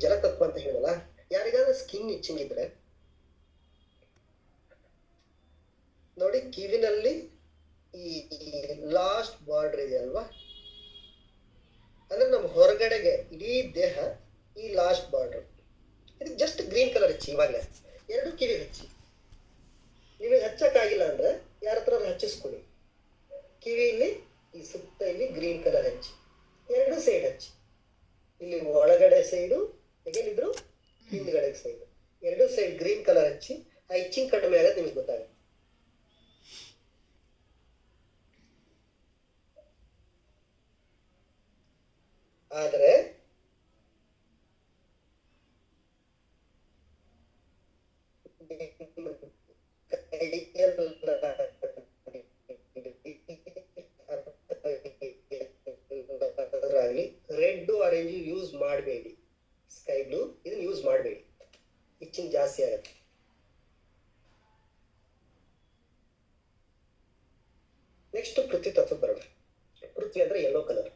ಜಲತತ್ವ ಅಂತ ಹೇಳಲ್ಲ. ಯಾರಿಗಾದ್ರೂ ಸ್ಕಿನ್ ಇಚ್ಚಿಂಗ್ ಇದ್ರೆ ನೋಡಿ, ಕಿವಿನಲ್ಲಿ ಈ ಲಾಸ್ಟ್ ಬಾರ್ಡರ್ ಇದೆ ಅಲ್ವಾ, ಅಂದ್ರೆ ನಮ್ಮ ಹೊರಗಡೆಗೆ ಇಡೀ ದೇಹ ಈ ಲಾಸ್ಟ್ ಬಾರ್ಡರ್. ಇದು ಜಸ್ಟ್ ಗ್ರೀನ್ ಕಲರ್ ಹಚ್ಚಿ. ಇವಾಗಲೇ 2 ಕಿವಿ ಹಚ್ಚಿ. ನಿಮಗೆ ಹಚ್ಚಕ್ಕಾಗಿಲ್ಲ ಅಂದ್ರೆ ಯಾರ ಹತ್ರ ಹಚ್ಚಿಸ್ಕೊಳ್ಳಿ. ಕಿವಿಯಲ್ಲಿ ಈ ಸುತ್ತ ಇಲ್ಲಿ ಗ್ರೀನ್ ಕಲರ್ ಹಚ್ಚಿ, 2 ಸೈಡ್ ಹಚ್ಚಿ. ಇಲ್ಲಿ ಒಳಗಡೆ ಸೈಡು, ಹೇಗೇನಿದ್ರು ಹಿಂದ್ಗಡೆ ಸೈಡ್, 2 ಸೈಡ್ ಗ್ರೀನ್ ಕಲರ್ ಹಚ್ಚಿ. ಆ ಇಚ್ಚಿಂಗ್ ಕಡಿಮೆ ಆಗೋದು ನಿಮ್ಗೆ ಗೊತ್ತಾಗುತ್ತೆ. ಆದರೆ ರೆಡ್ ಆರೆಂಜ್ ಯೂಸ್ ಮಾಡಬೇಡಿ, ಸ್ಕೈ ಬ್ಲೂ ಇದನ್ನ ಯೂಸ್ ಮಾಡಬೇಡಿ, ಇಚ್ಚಿಂಗ್ ಜಾಸ್ತಿ ಆಗುತ್ತೆ. ನೆಕ್ಸ್ಟ್ ಪೃಥ್ವಿ ತತ್ವ ಬರೋಣ. ಪೃಥ್ವಿ ಅಂದ್ರೆ ಯೆಲ್ಲೋ ಕಲರ್.